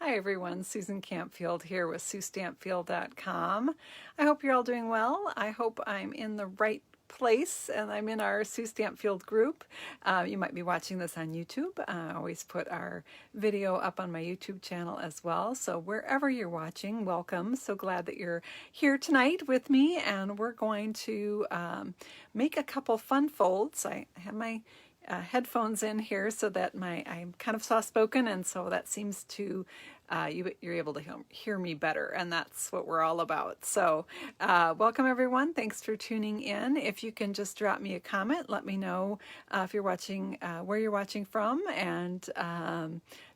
Hi everyone, Susan Campfield here with Suestampfield.com. I hope you're all doing well. I hope I'm in the right place and I'm in our Sue Stampfield group. You might be watching this on YouTube. I always put our video up on my YouTube channel as well. So wherever you're watching, welcome. So glad that you're here tonight with me, and we're going to make a couple fun folds. I have my headphones in here so that I'm kind of soft spoken, and so that seems to you're able to hear me better, and that's what we're all about. So welcome everyone, thanks for tuning in. If you can just drop me a comment, let me know if you're watching, where you're watching from, and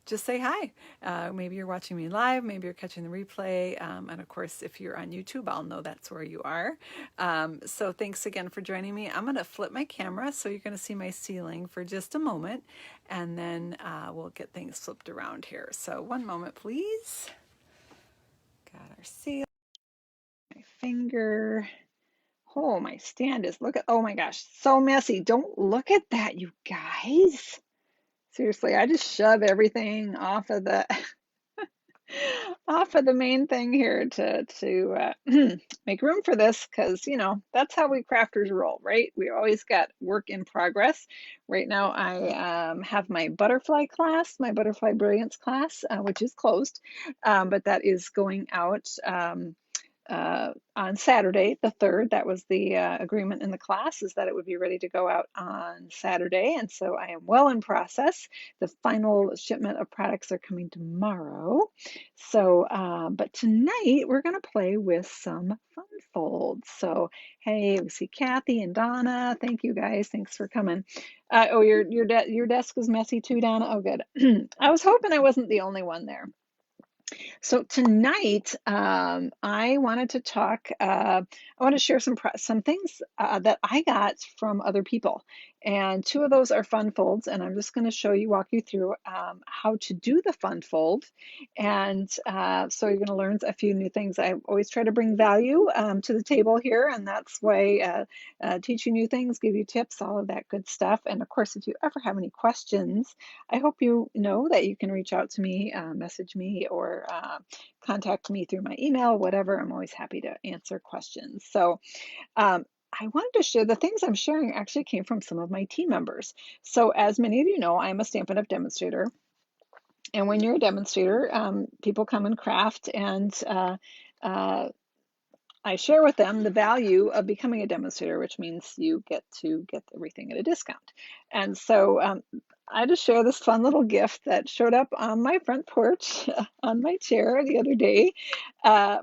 just say hi. Maybe you're watching me live, maybe you're catching the replay, and of course if you're on YouTube, I'll know that's where you are. So thanks again for joining me. I'm going to flip my camera so you're going to see my ceiling for just a moment, and then we'll get things flipped around here. So one moment please. Got our ceiling, my finger. Oh, my stand is, look at, oh my gosh, so messy. Don't look at that, you guys. Seriously, I just shove everything off of the off of the main thing here to make room for this, because you know that's how we crafters roll, right? We always got work in progress. Right now I have my butterfly class, my butterfly brilliance class, which is closed, but that is going out on Saturday, the 3rd. That was the agreement in the class, is that it would be ready to go out on Saturday. And so I am well in process. The final shipment of products are coming tomorrow. So, but tonight we're going to play with some fun folds. So, hey, we see Kathy and Donna. Thank you guys. Thanks for coming. Oh, your desk was messy too, Donna. Oh, good. I was hoping I wasn't the only one there. So tonight, I wanted to talk. I want to share some things that I got from other people, and two of those are fun folds. And I'm just going to walk you through how to do the fun fold, and so you're going to learn a few new things. I always try to bring value to the table here, and that's why teach you new things, give you tips, all of that good stuff. And of course, if you ever have any questions, I hope you know that you can reach out to me, message me, or contact me through my email, whatever. I'm always happy to answer questions. So I wanted to share, the things I'm sharing actually came from some of my team members. So as many of you know, I'm a Stampin' Up! Demonstrator. And when you're a demonstrator, people come and craft, and I share with them the value of becoming a demonstrator, which means you get to get everything at a discount. And so I just share this fun little gift that showed up on my front porch on my chair the other day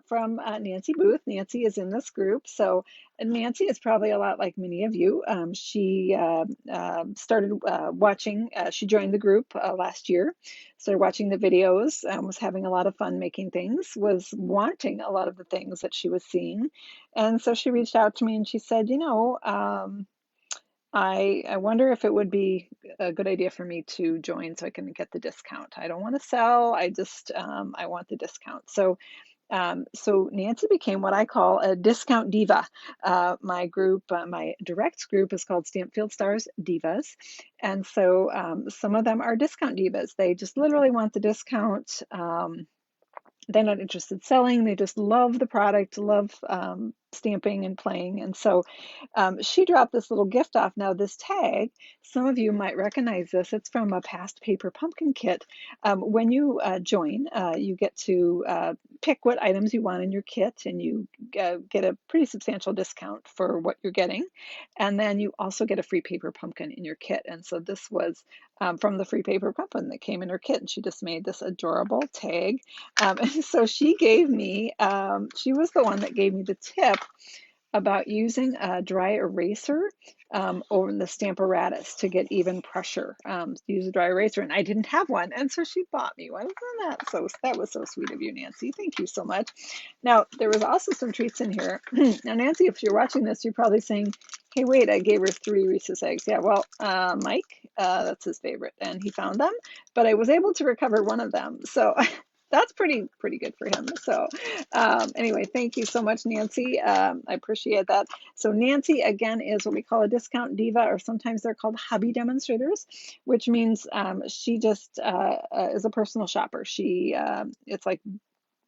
from Nancy Booth. Nancy is in this group. So Nancy is probably a lot like many of you. She started watching, she joined the group last year, started watching the videos, was having a lot of fun making things, was wanting a lot of the things that she was seeing. And so she reached out to me and she said, you know, I wonder if it would be a good idea for me to join so I can get the discount. I don't want to sell. I just, I want the discount. So Nancy became what I call a discount diva. My group, my direct group is called Stampfield Stars Divas. And so some of them are discount divas. They just literally want the discount. They're not interested in selling. They just love the product, love stamping and playing. And so she dropped this little gift off. Now this tag, some of you might recognize this. It's from a past paper pumpkin kit. When you join, you get to pick what items you want in your kit, and you get a pretty substantial discount for what you're getting. And then you also get a free paper pumpkin in your kit. And so this was from the free paper pumpkin that came in her kit, and she just made this adorable tag. And so she gave me, she was the one that gave me the tip about using a dry eraser over the Stamparatus to get even pressure. Use a dry eraser, and I didn't have one, and so she bought me one. Isn't that so? That was so sweet of you, Nancy. Thank you so much. Now there was also some treats in here. Now, Nancy, if you're watching this, you're probably saying, "Hey, wait, I gave her 3 Reese's eggs." Yeah, well, Mike, that's his favorite, and he found them, but I was able to recover one of them, so. that's pretty good for him. So anyway, thank you so much, Nancy. I appreciate that. So Nancy, again, is what we call a discount diva, or sometimes they're called hobby demonstrators, which means she just is a personal shopper. She it's like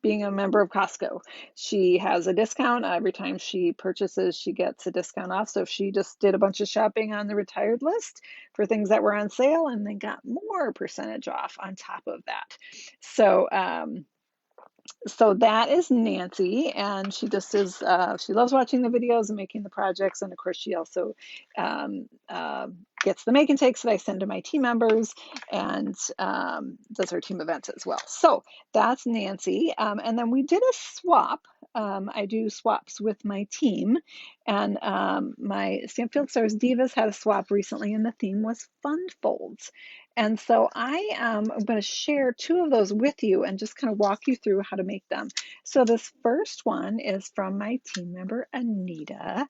being a member of Costco. She has a discount every time she purchases, she gets a discount off. So she just did a bunch of shopping on the retired list for things that were on sale and then got more percentage off on top of that. So so that is Nancy, and she just is, she loves watching the videos and making the projects. And of course, she also um, uh, gets the make and takes that I send to my team members, and does her team events as well. So that's Nancy. And then we did a swap. I do swaps with my team, and my Stampfield Stars Divas had a swap recently, and the theme was fun folds. And so I am going to share two of those with you and just kind of walk you through how to make them. So this first one is from my team member, Anita.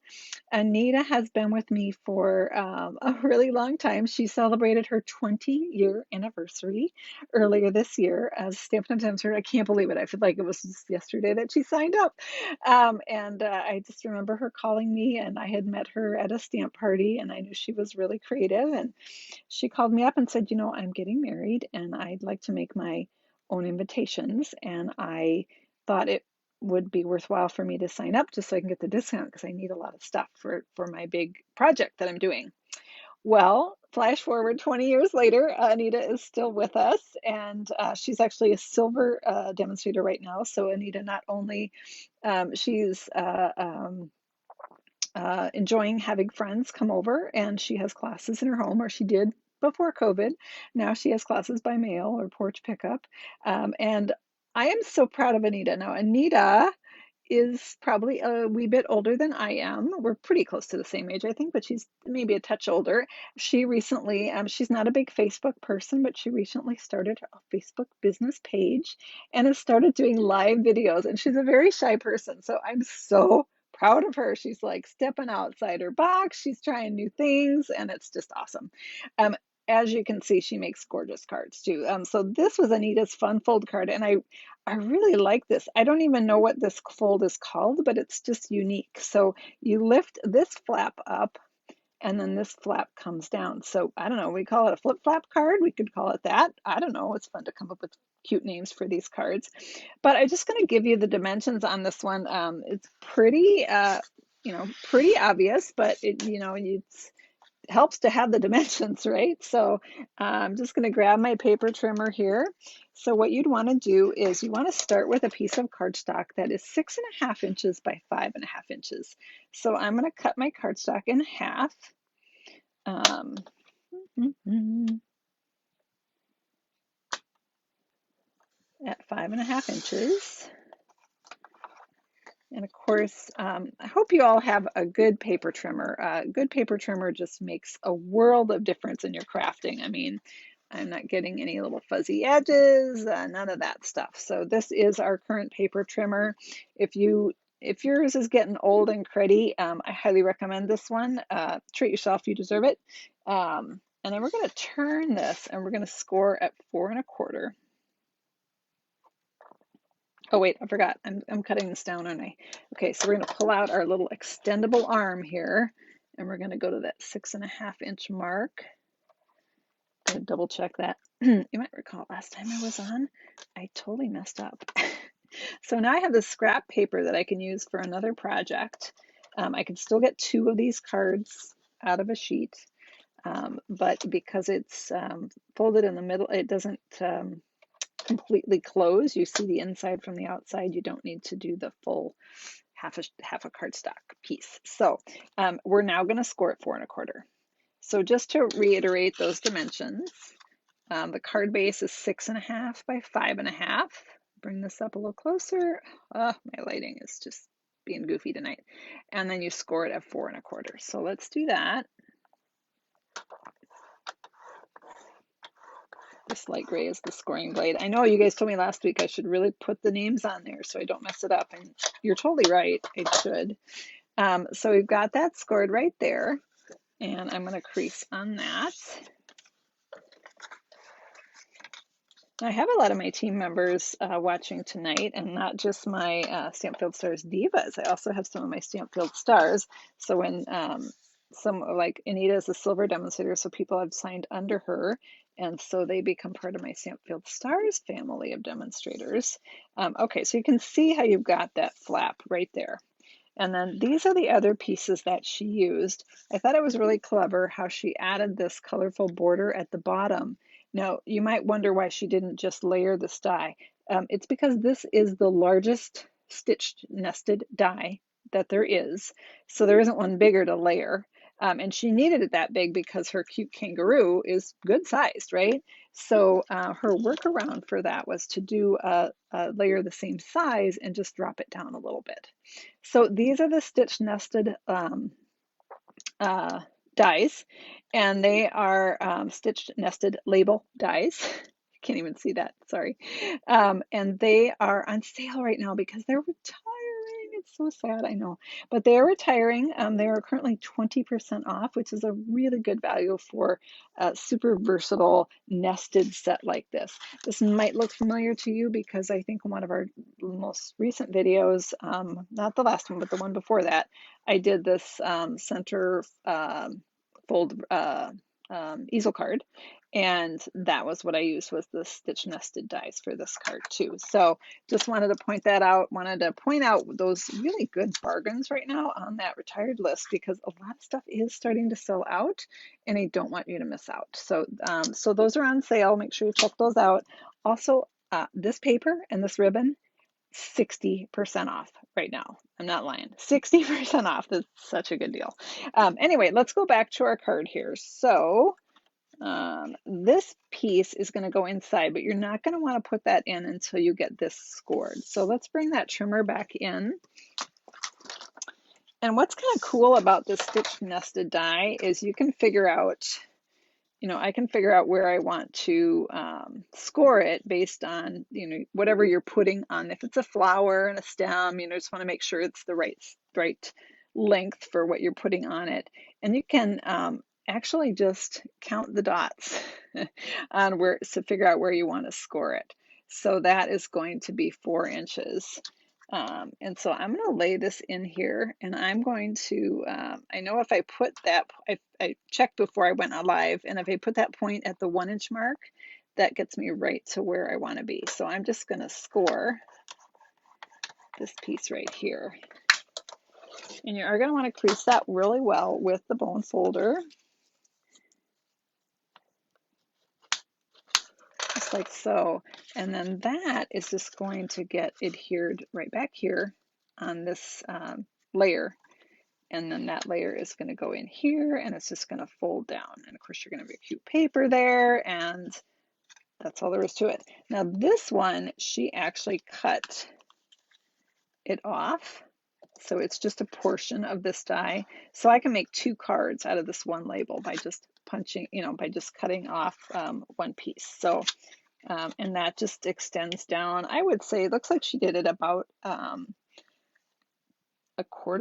Anita has been with me for a really long time. She celebrated her 20-year anniversary earlier this year as Stampin' Times. I can't believe it. I feel like it was just yesterday that she signed up. And I just remember her calling me, and I had met her at a stamp party, and I knew she was really creative. And she called me up and said, you know, I'm getting married and I'd like to make my own invitations. And I thought it would be worthwhile for me to sign up just so I can get the discount, because I need a lot of stuff for my big project that I'm doing. Well, flash forward 20 years later, Anita is still with us, and she's actually a silver demonstrator right now. So Anita, not only she's enjoying having friends come over, and she has classes in her home, or she did before COVID. Now she has classes by mail or porch pickup. And I am so proud of Anita. Now, Anita is probably a wee bit older than I am. We're pretty close to the same age, I think, but she's maybe a touch older. She recently, she's not a big Facebook person, but she recently started a Facebook business page and has started doing live videos. And she's a very shy person. So I'm so proud of her. She's like stepping outside her box. She's trying new things, and it's just awesome. Um, as you can see, she makes gorgeous cards too. So this was Anita's fun fold card, and I really like this. I don't even know what this fold is called, but it's just unique. So you lift this flap up, and then this flap comes down. So I don't know, we call it a flip flap card. We could call it that. I don't know. It's fun to come up with cute names for these cards. But I'm just going to give you the dimensions on this one. It's pretty, pretty obvious, but it's helps to have the dimensions, right? So I'm just going to grab my paper trimmer here. So what you'd want to do is you want to start with a piece of cardstock that is 6.5 inches by 5.5 inches. So I'm going to cut my cardstock in half. At 5.5 inches. And of course, I hope you all have a good paper trimmer. Good paper trimmer just makes a world of difference in your crafting. I mean, I'm not getting any little fuzzy edges, none of that stuff. So this is our current paper trimmer. If yours is getting old and cruddy, I highly recommend this one. Treat yourself, you deserve it. And then we're going to turn this, and we're going to score at 4.25. Oh wait, I forgot. I'm cutting this down, aren't I? Okay, so we're going to pull out our little extendable arm here, and we're going to go to that 6.5 inch mark. I'm going to double check that. You might recall last time I was on, I totally messed up. So now I have this scrap paper that I can use for another project. I can still get 2 of these cards out of a sheet, but because it's folded in the middle, it doesn't completely close. You see the inside from the outside. You don't need to do the full half a cardstock piece. So we're now going to score at 4.25. So just to reiterate those dimensions, the card base is 6.5 by 5.5. Bring this up a little closer. Oh, my lighting is just being goofy tonight. And then you score it at 4.25. So let's do that. This light gray is the scoring blade. I know you guys told me last week I should really put the names on there so I don't mess it up. And you're totally right, I should. So we've got that scored right there. And I'm going to crease on that. I have a lot of my team members watching tonight, and not just my Stampfield Stars Divas. I also have some of my Stampfield Stars. So when some like Anita is a silver demonstrator, so people have signed under her, and so they become part of my Stampfield Stars family of demonstrators. Okay, so you can see how you've got that flap right there. And then these are the other pieces that she used. I thought it was really clever how she added this colorful border at the bottom. Now, you might wonder why she didn't just layer this die. It's because this is the largest stitched nested die that there is. So there isn't one bigger to layer. And she needed it that big because her cute kangaroo is good sized, right? So her workaround for that was to do a layer the same size and just drop it down a little bit. So these are the stitch nested uh, dies, and they are stitched nested label dies. Can't even see that, sorry. And they are on sale right now because they're retiring. It's so sad, I know. But they are retiring. They are currently 20% off, which is a really good value for a super versatile nested set like this. This might look familiar to you because I think in one of our most recent videos, not the last one, but the one before that, I did this center fold easel card, and that was what I used, was the stitch nested dies for this card too. So just wanted to point that out, wanted to point out those really good bargains right now on that retired list, because a lot of stuff is starting to sell out and I don't want you to miss out. So so those are on sale. Make sure you check those out. Also, this paper and this ribbon, 60% off right now. I'm not lying. 60% off. That's such a good deal. Anyway, let's go back to our card here. So this piece is going to go inside, but you're not going to want to put that in until you get this scored. So let's bring that trimmer back in. And what's kind of cool about this stitch nested die is you can figure out, I can figure out where I want to score it based on, whatever you're putting on. If it's a flower and a stem, just want to make sure it's the right length for what you're putting on it. And you can actually just count the dots on where to figure out where you want to score it. So that is going to be 4 inches. And so I'm going to lay this in here, and I'm going to, I know if I put that, I checked before I went live, and if I put that point at the 1 inch mark, that gets me right to where I want to be. So I'm just going to score this piece right here. And you are going to want to crease that really well with the bone folder, just like so. And then that is just going to get adhered right back here on this layer. And then that layer is going to go in here, and it's just going to fold down. And of course, you're going to have your cute paper there, and that's all there is to it. Now this one, she actually cut it off. So it's just a portion of this die. So I can make 2 cards out of this one label by just punching, by just cutting off one piece. So, and that just extends down. I would say it looks like she did it about 1/4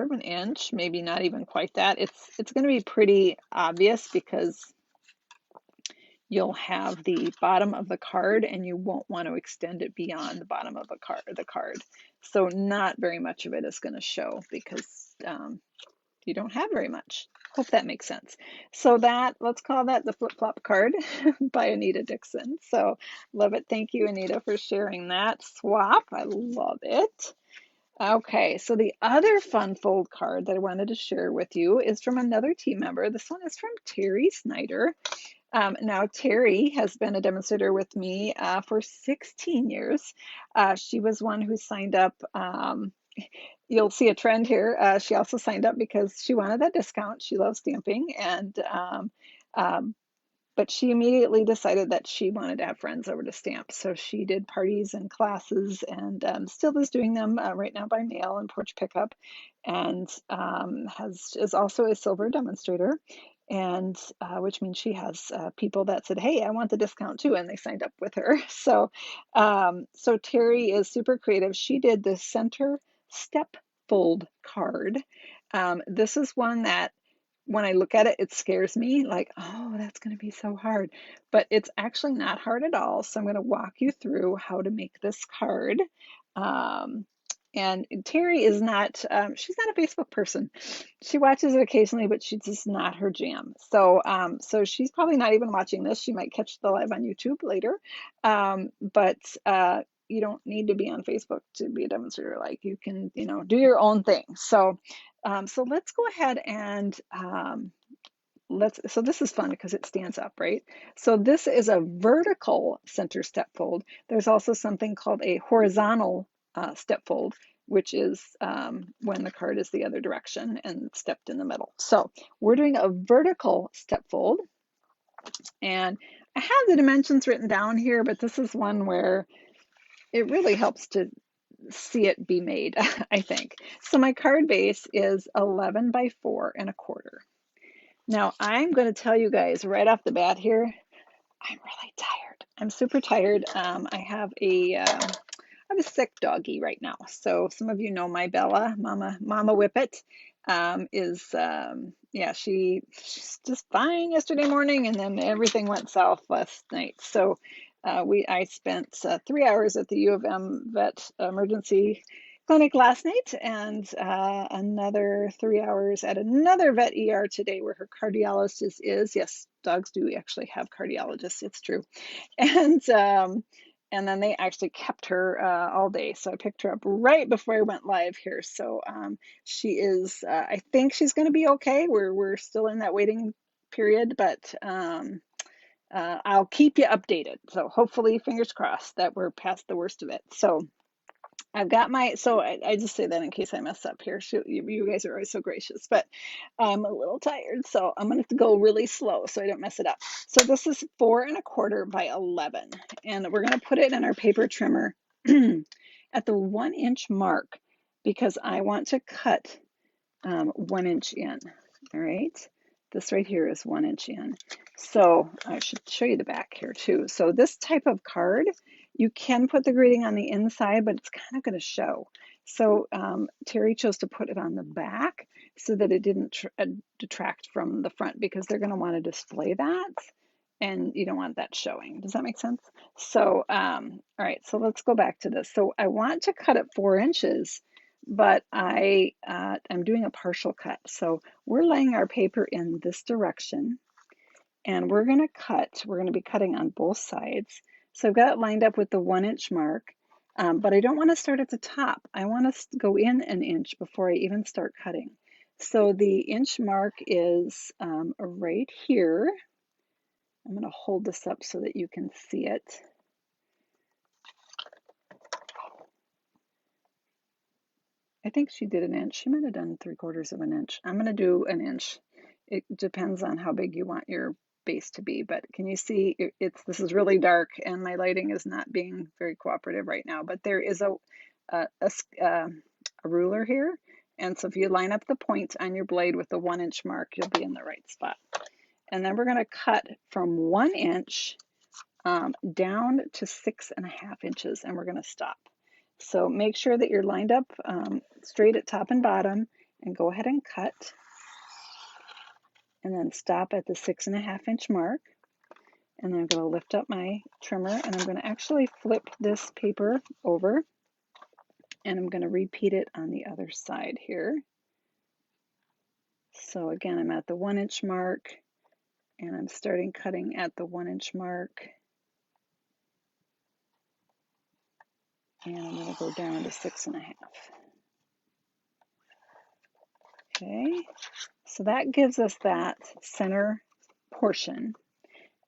of an inch, maybe not even quite that. It's going to be pretty obvious because you'll have the bottom of the card and you won't want to extend it beyond the bottom of the card. So not very much of it is going to show because you don't have very much. Hope that makes sense. So that, let's call that the flip-flop card by Anita Dickson. So love it. Thank you, Anita, for sharing that swap. I love it. Okay, so the other fun fold card that I wanted to share with you is from another team member. This one is from Terri Snider. Now, Terri has been a demonstrator with me for 16 years. She was one who signed up. You'll see a trend here. She also signed up because she wanted that discount. She loves stamping, and but she immediately decided that she wanted to have friends over to stamp. So she did parties and classes, and still is doing them right now by mail and porch pickup, and is also a silver demonstrator, and which means she has people that said, "Hey, I want the discount too," and they signed up with her. So, so Terri is super creative. She did the center step fold card. This is one that when I look at it, it scares me like, oh, that's going to be so hard. But it's actually not hard at all. So I'm going to walk you through how to make this card. Um, and Terri is not, she's not a Facebook person. She watches it occasionally, but she's just not her jam. So she's probably not even watching this. She might catch the live on YouTube later. But you don't need to be on Facebook to be a demonstrator. Like you can, do your own thing. So let's go ahead and so this is fun because it stands up, right? So this is a vertical center step fold. There's also something called a horizontal step fold, which is when the card is the other direction and stepped in the middle. So we're doing a vertical step fold, and I have the dimensions written down here, but this is one where it really helps to see it be made, I think. So my card base is 11 by 4 1/4. Now I'm going to tell you guys right off the bat here, I'm really tired. I'm super tired. I have a sick doggie right now. So some of you know my Bella, Mama Whippet, yeah, she's just fine yesterday morning, and then everything went south last night. So I spent 3 hours at the U of M vet emergency clinic last night, and another 3 hours at another vet ER today where her cardiologist is. Yes, dogs do actually have cardiologists. It's true. And then they actually kept her all day. So I picked her up right before I went live here. So she is, I think she's going to be okay. We're still in that waiting period, but I'll keep you updated. So hopefully, fingers crossed that we're past the worst of it. So I've got so I just say that in case I mess up here. Shoot, you guys are always so gracious, but I'm a little tired, so I'm going to go really slow so I don't mess it up. So this is 4 1/4 by 11, and we're going to put it in our paper trimmer at the 1-inch mark because I want to cut 1 inch in. All right, this right here is 1 inch in. So I should show you the back here too. So this type of card, you can put the grading on the inside, but it's kind of going to show. So Terri chose to put it on the back so that it didn't detract from the front, because they're going to want to display that, and you don't want that showing. Does that make sense? So, all right, so let's go back to this. So I want to cut it 4 inches, but I'm doing a partial cut. So we're laying our paper in this direction, and we're going to be cutting on both sides. So I've got it lined up with the 1-inch mark, but I don't want to start at the top. I want to go in an inch before I even start cutting. So the inch mark is right here. I'm going to hold this up so that you can see it. I think she did an inch. She might have done 3/4 of an inch. I'm going to do an inch. It depends on how big you want your base to be, but can you see this is really dark and my lighting is not being very cooperative right now, but there is a ruler here, and so if you line up the point on your blade with the 1-inch mark, you'll be in the right spot. And then we're going to cut from 1 inch down to 6.5 inches, and we're going to stop. So make sure that you're lined up straight at top and bottom, and go ahead and cut, and then stop at the 6.5 inch mark. And then I'm going to lift up my trimmer, and I'm going to actually flip this paper over, and I'm going to repeat it on the other side here. So again, I'm at the 1-inch mark, and I'm starting cutting at the 1-inch mark. And I'm going to go down to 6.5. Okay, so that gives us that center portion.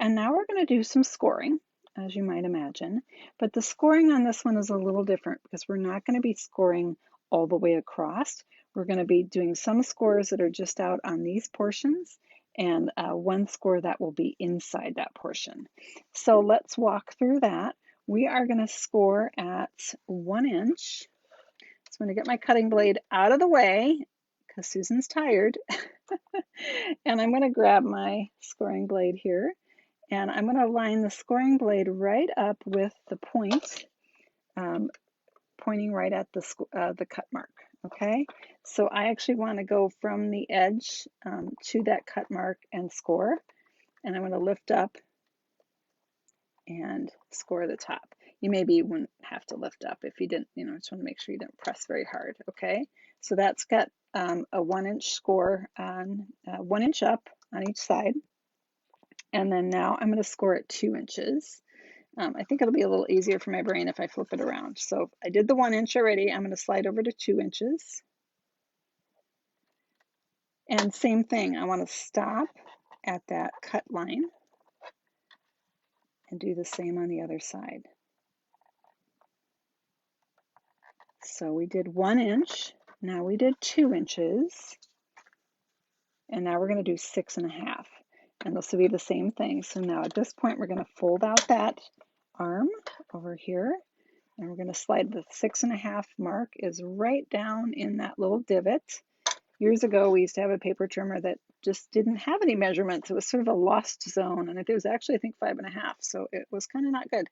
And now we're going to do some scoring, as you might imagine. But the scoring on this one is a little different because we're not going to be scoring all the way across. We're going to be doing some scores that are just out on these portions, and one score that will be inside that portion. So let's walk through that. We are going to score at 1 inch. So I'm going to get my cutting blade out of the way because Susan's tired. And I'm going to grab my scoring blade here, and I'm going to line the scoring blade right up with the point, pointing right at the cut mark. Okay, so I actually want to go from the edge to that cut mark and score, and I'm going to lift up and score the top. You maybe wouldn't have to lift up if you didn't, just want to make sure you didn't press very hard. Okay, so that's got a 1-inch score on 1 inch up on each side, and then now I'm going to score at 2 inches. I think it'll be a little easier for my brain if I flip it around. So I did the 1 inch already. I'm going to slide over to 2 inches. And same thing, I want to stop at that cut line and do the same on the other side. So we did 1 inch, now we did 2 inches, and now we're going to do 6.5. And this will be the same thing. So now at this point, we're going to fold out that arm over here, and we're going to slide the 6.5 mark is right down in that little divot. Years ago, we used to have a paper trimmer that just didn't have any measurements. It was sort of a lost zone, and it was actually, I think, 5.5, so it was kind of not good.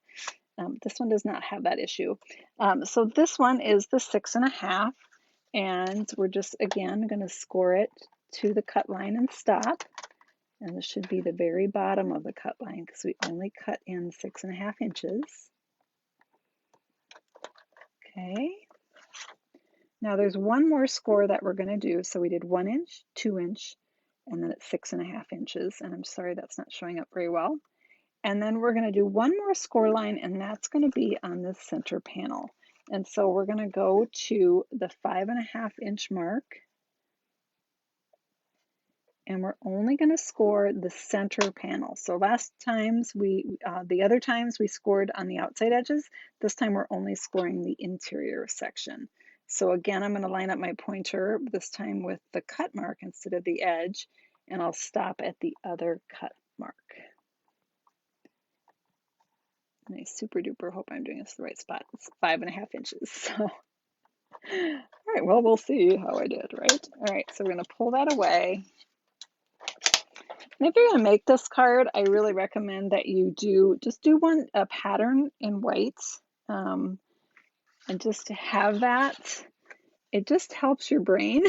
This one does not have that issue. So this one is the 6.5, and we're just, again, going to score it to the cut line and stop. And this should be the very bottom of the cut line because we only cut in 6.5 inches. Okay. Now there's one more score that we're going to do. So we did 1 inch, 2 inch, and then it's 6.5 inches. And I'm sorry that's not showing up very well. And then we're going to do one more score line, and that's going to be on this center panel. And so we're going to go to the 5.5 inch mark, and we're only going to score the center panel. So last times the other times we scored on the outside edges. This time we're only scoring the interior section. So again, I'm going to line up my pointer this time with the cut mark instead of the edge, and I'll stop at the other cut mark. And I super duper hope I'm doing this the right spot. It's 5.5 inches. So, all right, well, we'll see how I did, right? All right, so we're going to pull that away. And if you're going to make this card, I really recommend that you just do a pattern in white, and just to have that, it just helps your brain,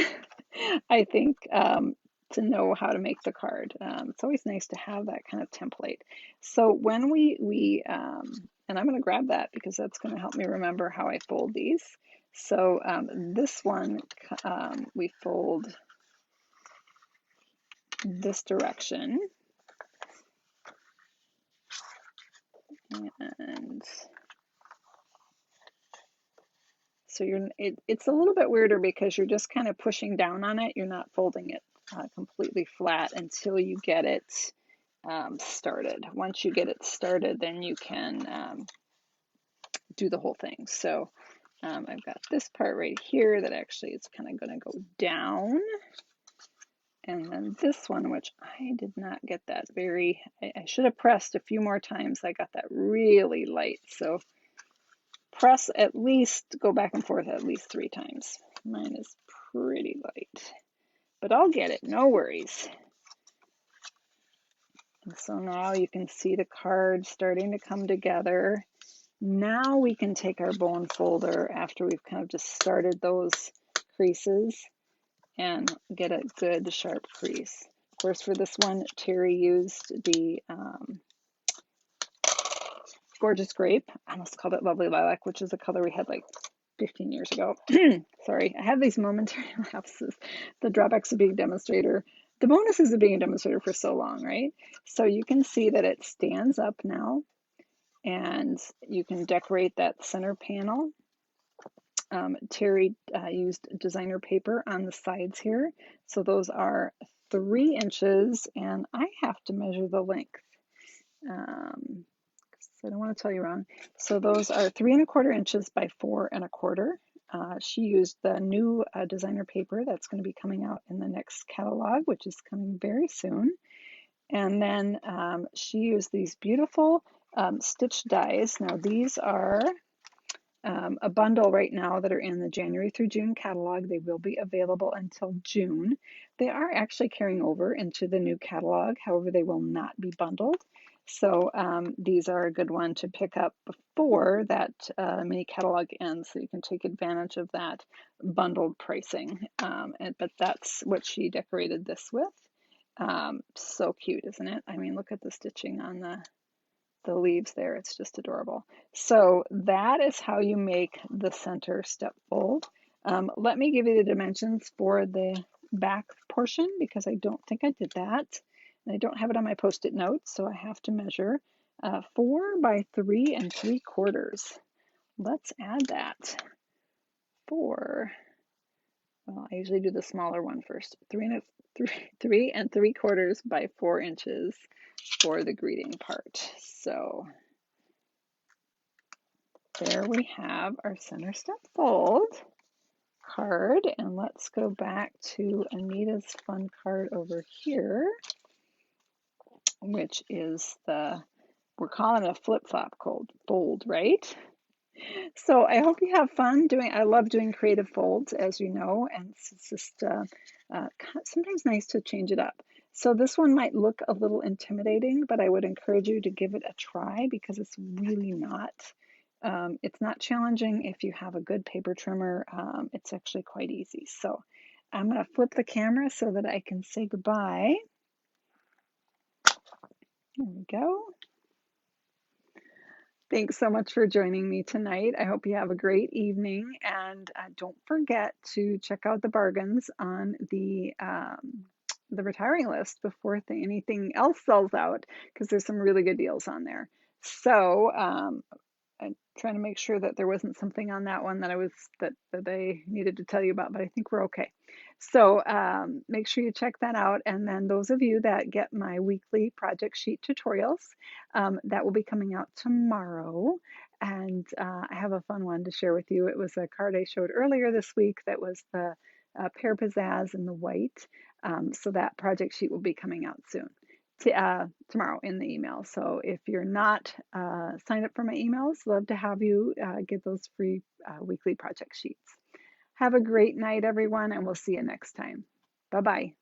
I think, to know how to make the card. It's always nice to have that kind of template. So when and I'm going to grab that because that's going to help me remember how I fold these. So this one, we fold this direction. And so it's a little bit weirder because you're just kind of pushing down on it. You're not folding it completely flat until you get it started. Once you get it started, then you can do the whole thing. So I've got this part right here that actually is kind of going to go down. And then this one, which I did not get that I should have pressed a few more times. I got that really light. So press at least, go back and forth at least 3 times. Mine is pretty light, but I'll get it, no worries. And so now you can see the card starting to come together. Now we can take our bone folder after we've kind of just started those creases and get a good sharp crease. Of course, for this one, Terri used the Gorgeous Grape. I almost called it Lovely Lilac, which is a color we had like 15 years ago. Sorry, I have these momentary lapses. The drawbacks of being a demonstrator, the bonuses of being a demonstrator for so long, right? So you can see that it stands up now, and you can decorate that center panel. Terri used designer paper on the sides here. So those are 3 inches, and I have to measure the length. So I don't want to tell you wrong. So those are 3¼ inches by 4¼ She used the new designer paper that's going to be coming out in the next catalog, which is coming very soon. And then she used these beautiful stitch dies. Now these are a bundle right now that are in the January through June catalog. They will be available until June. They are actually carrying over into the new catalog. However, they will not be bundled. So these are a good one to pick up before that mini catalog ends, so you can take advantage of that bundled pricing. But that's what she decorated this with. So cute, isn't it? I mean, look at the stitching on the leaves there. It's just adorable. So that is how you make the center step fold. Let me give you the dimensions for the back portion because I don't think I did that. And I don't have it on my post-it notes, so I have to measure 4 by 3 3/4. Let's add that. 4. Well, I usually do the smaller one first. 3 3/4 by 4 inches for the greeting part. So there we have our center step fold card, and let's go back to Anita's fun card over here, which is we're calling it a flip-flop fold, right? So I hope you have fun doing, I love doing creative folds, as you know, and it's just sometimes nice to change it up. So this one might look a little intimidating, but I would encourage you to give it a try because it's really not. It's not challenging if you have a good paper trimmer. It's actually quite easy. So I'm going to flip the camera so that I can say goodbye. There we go. Thanks so much for joining me tonight. I hope you have a great evening, and don't forget to check out the bargains on the retiring list before anything else sells out, because there's some really good deals on there. So I'm trying to make sure that there wasn't something on that one that that I needed to tell you about, but I think we're okay. So make sure you check that out. And then those of you that get my weekly project sheet tutorials, that will be coming out tomorrow. And I have a fun one to share with you. It was a card I showed earlier this week that was the pear pizzazz in the white. So that project sheet will be coming out soon. Tomorrow in the email. So if you're not signed up for my emails, love to have you get those free weekly project sheets. Have a great night, everyone, and we'll see you next time. Bye-bye.